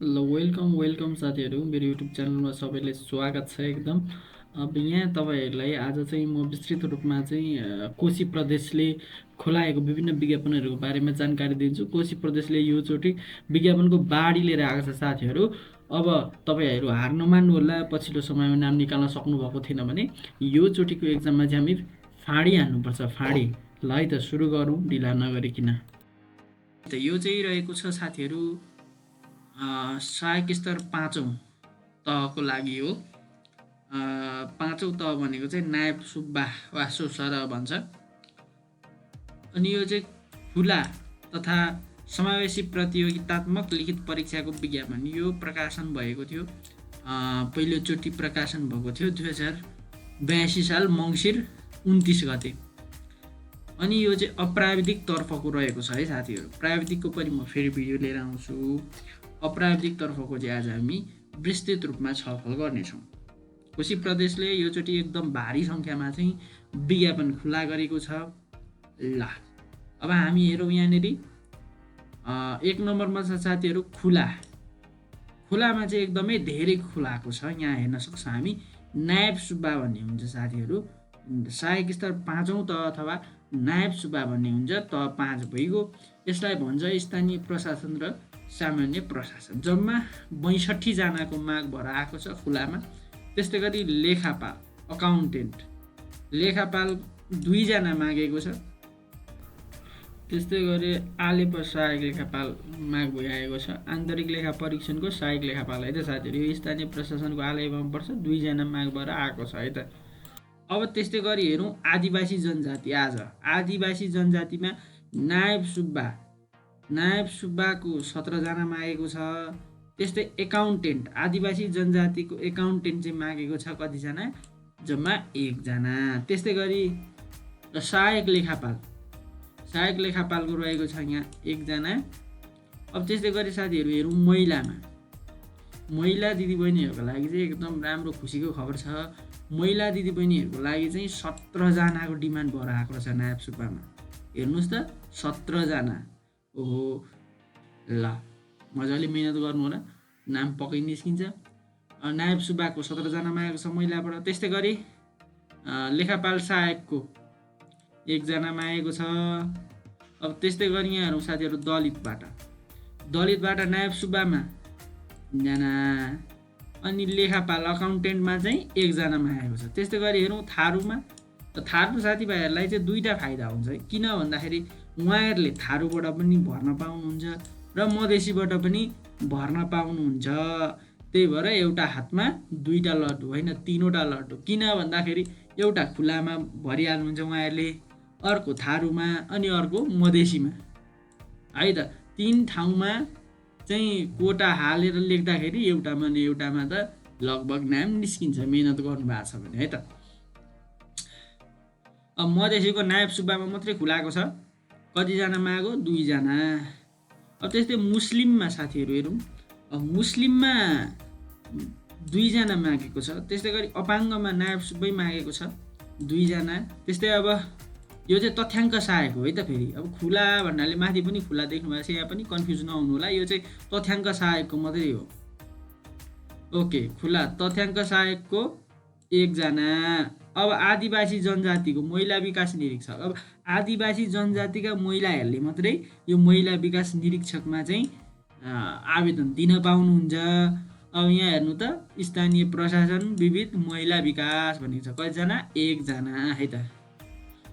ल वेलकम साथीहरू मेरो युट्युब च्यानलमा सबैले स्वागत छ एकदम। अब यहाँ तपाईँहरूलाई आज चाहिँ म विस्तृत रूपमा चाहिँ कोशी प्रदेशले खुलाएको विभिन्न विज्ञापनहरूको बारेमा जानकारी दिन्छु। कोशी प्रदेशले योचोटि विज्ञापनको बाढी लिएर आएको छ साथीहरू। अब तपाईँहरू हार नमान्नु होला, पछिल्लो समयमा नाम निकाल्न सक्नुभएको थिएन भने योचोटिको एक्जाममा चाहिँ हामी फाँडी हान्नुपर्छ, फाँडी। ल है त सुरु गरौँ ढिला नगरिकन। यो चाहिँ रहेको छ साथीहरू सहायक स्तर 5औं तहको लागि हो। 5औं तह भनेको चाहिँ नायब सुब्बा वा सोसर भन्छ। अनि यो चाहिँ खुला तथा समावेशी प्रतियोगितात्मक लिखित परीक्षाको विज्ञापन यो प्रकाशन भएको थियो। पहिलोचोटि प्रकाशन भएको थियो 2082 साल मङ्सिर 29 गते। अनि यो चाहिँ अप्राविधिक तर्फको रहेको छ है साथीहरू। प्राविधिकको पनि म फेरि भिडियो लिएर आउँछु। अप्राविधिक तर्फको चाहिँ आज हामी विस्तृत रूपमा छलफल गर्नेछौँ। कोशी प्रदेशले योचोटि एकदम भारी सङ्ख्यामा चाहिँ विज्ञापन खुला गरेको छ। ल अब हामी हेरौँ यहाँनिर 1 नम्बरमा छ साथीहरू खुला। खुलामा चाहिँ एकदमै धेरै खुलाको छ। यहाँ हेर्न सक्छ हामी नायब सुब्बा भन्ने हुन्छ साथीहरू। सहायक स्तर 5औं तह अथवा नायब सुब्बा भन्ने हुन्छ, तह 5 भइगयो। यसलाई भन्छ स्थानीय प्रशासन र सामान्य प्रशासन। जम्मा 62 जनाको माग भएर आएको छ खुलामा। त्यस्तै गरी लेखापाल अकाउन्टेन्ट लेखापाल 2 जना मागेको छ। त्यस्तै गरी आलेप सहायक लेखापाल माग भइआएको छ। आन्तरिक लेखा परीक्षणको सहायक लेखापाल है त साथीहरू। यो स्थानीय प्रशासनको आलेपमा पर्छ, 2 जना माग भएर आएको छ है त। अब त्यस्तै गरी हेरौँ आदिवासी जनजाति। आज आदिवासी जनजातिमा नायब सुब्बाको 17 जना मागेको छ। त्यस्तै एकाउन्टेन्ट आदिवासी जनजातिको एकाउन्टेन्ट चाहिँ मागेको छ कतिजना? जम्मा 1 जना। त्यस्तै गरी सहायक लेखापालको रहेको छ यहाँ 1 जना। अब त्यस्तै गरी साथीहरू हेरौँ महिला दिदीबहिनीहरूको लागि चाहिँ एकदम राम्रो खुसीको खबर छ। महिला दिदीबहिनीहरूको लागि चाहिँ 17 जनाको डिमान्ड भएर आएको छ नायब सुब्बामा। हेर्नुहोस् त 17 जना। ओहो ल मजाले मिहिनेत गर्नु होला, नाम पक्कै निस्किन्छ। नायब सुब्बाको 17 जना मागेको छ महिलाबाट। त्यस्तै गरी लेखापाल सहायकको 1 जना मागेको छ। अब त्यस्तै गरी यहाँहरू साथीहरू दलितबाट नायब सुब्बामा 1 जना। अनि लेखापाल अकाउन्टेन्टमा चाहिँ 1 जना मागेको छ। त्यस्तै गरी हेरौँ थारूमा। थारू साथीभाइहरूलाई चाहिँ 2टा फाइदा हुन्छ है। किन भन्दाखेरि उहाँहरूले थारूबाट पनि भर्न पाउनुहुन्छ र मधेसीबाट पनि भर्न पाउनुहुन्छ। त्यही भएर एउटा हातमा 2टा लड्डु होइन 3वटा लड्डु। किन भन्दाखेरि एउटा खुलामा भरिहाल्नुहुन्छ उहाँहरूले, अर्को थारूमा अनि अर्को मधेसीमा है त। 3 ठाउँमा चाहिँ कोटा हालेर लेख्दाखेरि एउटामा त लगभग नाम निस्किन्छ मिहिनेत गर्नुभएको छ भने है त। अब मधेसीको नायब सुब्बामा मात्रै खुलाएको छ। कतिजना मागो? 2 जना। अब त्यस्तै मुस्लिममा साथीहरू हेरौँ। मुस्लिममा 2 जना मागेको छ। त्यस्तै गरी अपाङ्गमा नायब सुब्बै मागेको छ 2 जना। त्यस्तै अब यो चाहिँ तथ्याङ्क सहायक हो है त। फेरि अब खुला भन्नाले माथि पनि खुला देख्नु भएको छ, यहाँ पनि कन्फ्युज नहुनु होला। यो चाहिँ तथ्याङ्क सहायकको मात्रै हो। ओके, खुला तथ्याङ्क सहायकको 1 जना। अब आदिवासी जनजातिको महिला विकास निरीक्षक। अब आदिवासी जनजातिका महिलाहरूले मात्रै यो महिला विकास निरीक्षकमा चाहिँ आवेदन दिन पाउनुहुन्छ। अब यहाँ हेर्नु त स्थानीय प्रशासन विविध महिला विकास भनेको छ। कतिजना? 1 जना है त।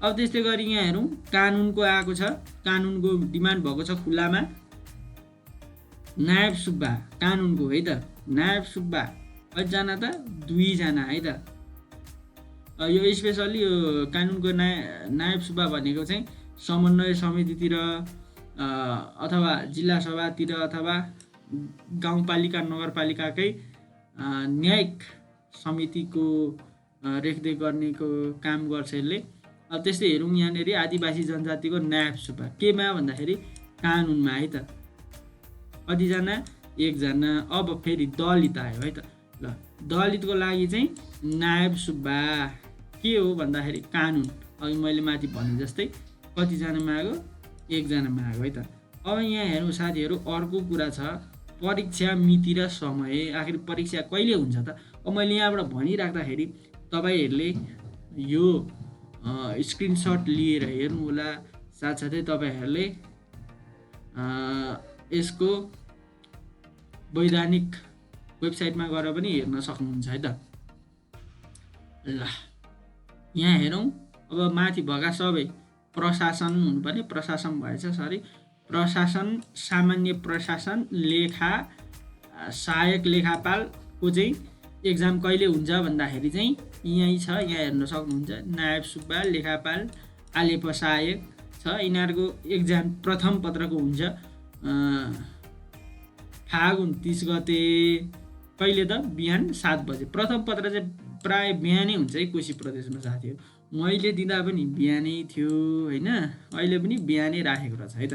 अब त्यस्तै गरी यहाँ हेरौँ कानुनको आएको छ। कानुनको डिमान्ड भएको छ खुलामा नायब सुब्बा कानुनको है त। नायब सुब्बा कतिजना त? 2 जना है त। यो स्पेसल्ली यो कानुनको नायब सुब्बा भनेको चाहिँ समन्वय समितितिर अथवा जिल्ला सभातिर अथवा गाउँपालिका नगरपालिकाकै न्यायिक समितिको रेखदेख गर्नेको काम गर्छ यसले। अब त्यस्तै हेरौँ यहाँनिर आदिवासी जनजातिको नायब सुब्बा केमा भन्दाखेरि कानुनमा है त। कतिजना? 1 जना। अब फेरि दलित आयो है त। ल दलितको लागि चाहिँ नायब सुब्बा के हो भन्दाखेरि कानुन। अघि मैले माथि भने जस्तै कतिजना माग्यो? 1 जना माग्यो है त। अब यहाँ हेरौँ साथीहरू अर्को कुरा छ परीक्षा मिति र समय, आखिर परीक्षा कहिले हुन्छ त? अब मैले यहाँबाट भनिराख्दाखेरि तपाईँहरूले यो स्क्रिनसट लिएर हेर्नु होला। साथसाथै तपाईँहरूले यसको वैधानिक वेबसाइटमा गएर पनि हेर्न सक्नुहुन्छ है त। ल यहाँ हेरौँ। अब माथि भएका सबै प्रशासन हुनुपर्ने, प्रशासन भएछ, सरी, प्रशासन, सामान्य प्रशासन, लेखा, सहायक लेखापालको चाहिँ एक्जाम कहिले हुन्छ भन्दाखेरि चाहिँ यहीँ छ, यहाँ हेर्न सक्नुहुन्छ। नायब सुब्बा, लेखापाल, आलेप सहायक छ, यिनीहरूको एक्जाम प्रथम पत्रको हुन्छ फागुन 30 गते। कहिले त? बिहान 7 बजे। प्रथम पत्र चाहिँ प्राय बिहानै हुन्छ है कोशी प्रदेशमा साथीहरू। मैले दिँदा पनि बिहानै थियो होइन, अहिले पनि बिहानै राखेको रहेछ है त।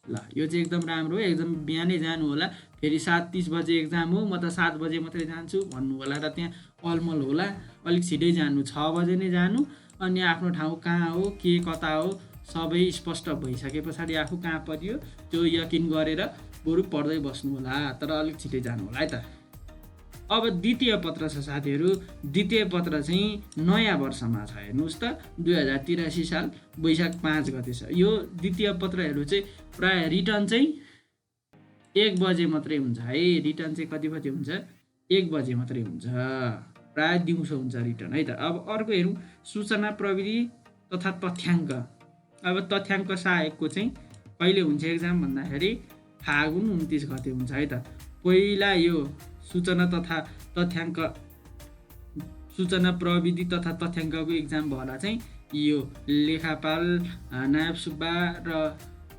ल यो चाहिँ एकदम राम्रो हो, एकदम बिहानै जानु होला। फेरि 7:30 बजे एक्जाम हो, म त 7 बजे मात्रै जान्छु भन्नु होला र त्यहाँ अलमल होला। अलिक छिटै जानु, 6 बजे नै जानु। अनि आफ्नो ठाउँ कहाँ हो, के कता हो सबै स्पष्ट भइसके पछाडि आफू कहाँ परियो त्यो यकिन गरेर बरु पढ्दै बस्नु होला, तर अलिक छिटै जानु होला है त। अब द्वितीय पत्र छ साथीहरू। द्वितीय पत्र चाहिँ नयाँ वर्षमा छ, हेर्नुहोस् त, 2083 साल वैशाख 5 गते छ। यो द्वितीय पत्रहरू चाहिँ प्राय रिटर्न चाहिँ 1 बजे मात्रै हुन्छ है। रिटर्न चाहिँ कति बजे हुन्छ? 1 बजे मात्रै हुन्छ, प्राय दिउँसो हुन्छ रिटर्न है त। अब अर्को हेरौँ, सूचना प्रविधि तथा तथ्याङ्क। अब तथ्याङ्क सहायकको चाहिँ कहिले हुन्छ एक्जाम भन्दाखेरि फागुन 29 गते हुन्छ है त। पहिला यो सूचना प्रविधि तथा तथ्याङ्कको एक्जाम भएर चाहिँ यो लेखापाल, नायब सुब्बा र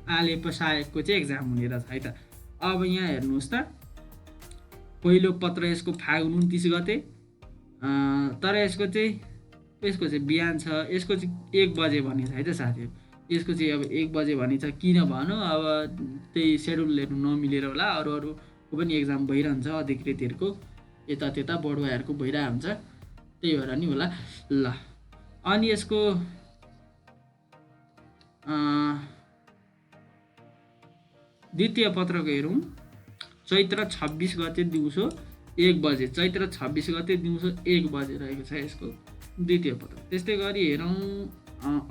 आलेप सहायकको चाहिँ एक्जाम हुने रहेछ है त। अब यहाँ हेर्नुहोस् त, पहिलो पत्र यसको फागुन 29 गते, तर यसको चाहिँ बिहान छ। यसको चाहिँ 1 बजे भनिन्छ है त साथीहरू। यसको चाहिँ अब 1 बजे भनिन्छ, किन भनौँ, अब त्यही सेड्युलहरू नमिलेर होला। अरूको पनि एक्जाम भइरहन्छ, अधिकृतहरूको यता त्यता बढुवाहरूको भइरहेको हुन्छ, त्यही भएर नि होला। ल अनि यसको द्वितीय पत्रको हेरौँ। चैत्र 26 गते दिउँसो 1 बजे, चैत्र 26 गते दिउँसो 1 बजे रहेको छ यसको द्वितीय पत्र। त्यस्तै गरी हेरौँ,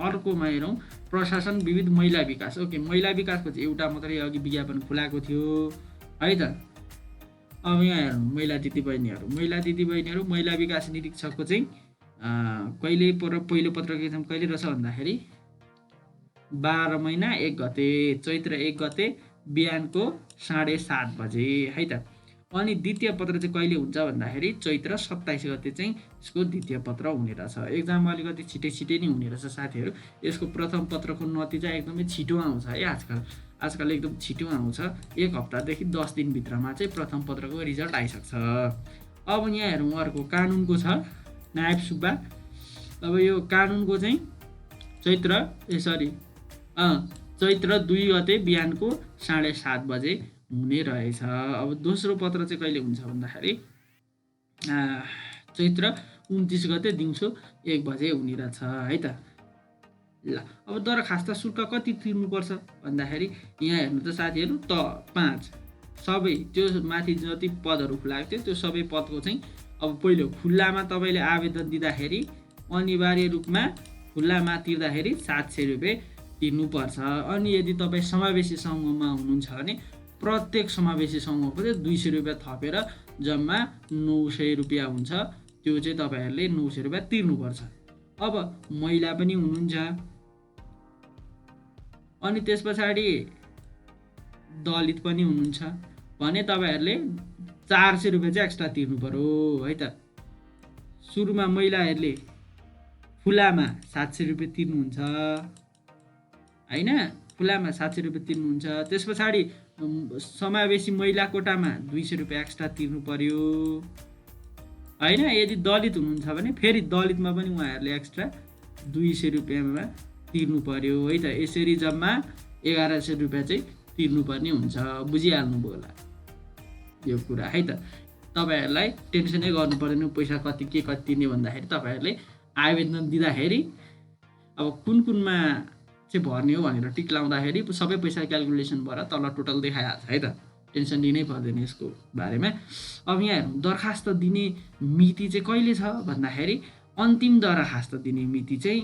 अर्कोमा हेरौँ, प्रशासन विविध महिला विकास। ओके, महिला विकासको चाहिँ एउटा मात्रै अघि विज्ञापन खुलाएको थियो है त। अब यहाँ हेरौँ, महिला दिदीबहिनीहरू, महिला विकास निरीक्षकको चाहिँ कहिले पहिलो पत्रको एक्जाम कहिले रहेछ भन्दाखेरि 12 महिना 1 गते, चैत्र 1 गते बिहानको 7:30 बजे है त। अनि द्वितीय पत्र चाहिँ कहिले हुन्छ भन्दाखेरि चैत्र 27 गते चाहिँ यसको द्वितीय पत्र हुने रहेछ। एक्जाम अलिकति छिटै नै हुने रहेछ साथीहरू। यसको प्रथम पत्रको नतिजा एकदमै छिटो आउँछ है आजकल एकदम छिटो आउँछ। 1 हप्तादेखि 10 दिनभित्रमा चाहिँ प्रथम पत्रको रिजल्ट आइसक्छ। अब यहाँ हेरौँ, अर्को कानुनको छ, नायब सुब्बा। अब यो कानुनको चाहिँ चैत्र 2 गते बिहानको 7:30 बजे हुने रहेछ। अब दोस्रो पत्र चाहिँ कहिले हुन्छ भन्दाखेरि चैत्र 29 गते दिउँसो 1 बजे हुने रहेछ है त। ल अब दरखास्त शुल्क कति तिर्नुपर्छ भन्दाखेरि यहाँ हेर्नु त साथीहरू, त 5 सबै त्यो माथि जति पदहरू खुलाएको थियो त्यो सबै पदको चाहिँ अब पहिलो खुल्लामा तपाईँले आवेदन दिँदाखेरि अनिवार्य रूपमा खुल्लामा तिर्दाखेरि 700 रुपियाँ तिर्नुपर्छ। अनि यदि तपाईँ समावेशी समूहमा हुनुहुन्छ भने प्रत्येक समावेशी समूहको चाहिँ 200 रुपियाँ थपेर जम्मा 900 रुपियाँ हुन्छ। त्यो चाहिँ तपाईँहरूले 900 रुपियाँ तिर्नुपर्छ। अब महिला पनि हुनुहुन्छ, अनि त्यस पछाडि दलित पनि हुनुहुन्छ भने तपाईँहरूले 400 रुपियाँ चाहिँ एक्स्ट्रा तिर्नु पर्यो है त। सुरुमा महिलाहरूले खुलामा 700 रुपियाँ तिर्नुहुन्छ होइन, खुलामा 700 रुपियाँ तिर्नुहुन्छ। त्यस पछाडि समावेशी महिला कोटामा 200 रुपियाँ एक्स्ट्रा तिर्नु पर्यो होइन। यदि दलित हुनुहुन्छ भने फेरि दलितमा पनि उहाँहरूले एक्स्ट्रा 200 रुपियाँमा तिर्नु पर्यो है त। यसरी जम्मा 1100 रुपियाँ चाहिँ तिर्नुपर्ने हुन्छ। बुझिहाल्नुभयो होला यो कुरा है त। तपाईँहरूलाई टेन्सनै गर्नु पर्दैन पैसा कति तिर्ने भन्दाखेरि तपाईँहरूले आवेदन दिँदाखेरि अब कुनमा चाहिँ भर्ने हो भनेर टिक लाउँदाखेरि सबै पैसा क्यालकुलेसन भएर तल टोटल देखाइहाल्छ है त। टेन्सन लिनै पर्दैन यसको बारेमा। अब यहाँ हेरौँ दरखास्त दिने मिति चाहिँ कहिले छ भन्दाखेरि अन्तिम दरखास्त दिने मिति चाहिँ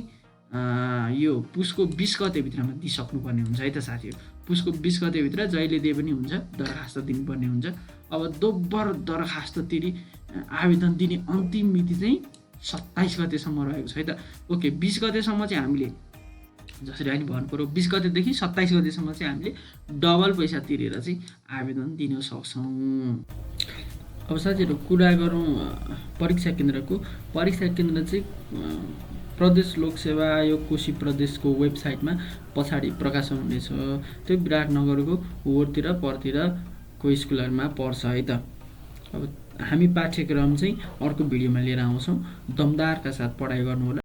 यो पुसको 20 गतेभित्रमा दिइसक्नुपर्ने हुन्छ है त साथीहरू। पुसको 20 गतेभित्र जहिले दिए पनि हुन्छ, दरखास्त दिनुपर्ने हुन्छ। अब दोब्बर दरखास्त आवेदन दिने अन्तिम मिति चाहिँ 27 गतेसम्म रहेको छ है त। ओके, 20 गतेसम्म चाहिँ हामीले जसरी अहिले भन्नु पऱ्यो 20 गतेदेखि 27 गतेसम्म चाहिँ हामीले डबल पैसा तिरेर चाहिँ आवेदन दिन सक्छौँ। अब साथीहरू कुरा गरौँ परीक्षा केन्द्रको। परीक्षा केन्द्र चाहिँ प्रदेश लोकसेवा आयोग कोशी प्रदेशको वेबसाइटमा पछाडि प्रकाशन हुनेछ। त्यो विराटनगरको होरतिर परतिरको स्कुलहरूमा पर्छ है त। अब हामी पाठ्यक्रम चाहिँ अर्को भिडियोमा लिएर आउँछौँ। दमदारका साथ पढाइ गर्नुहोला।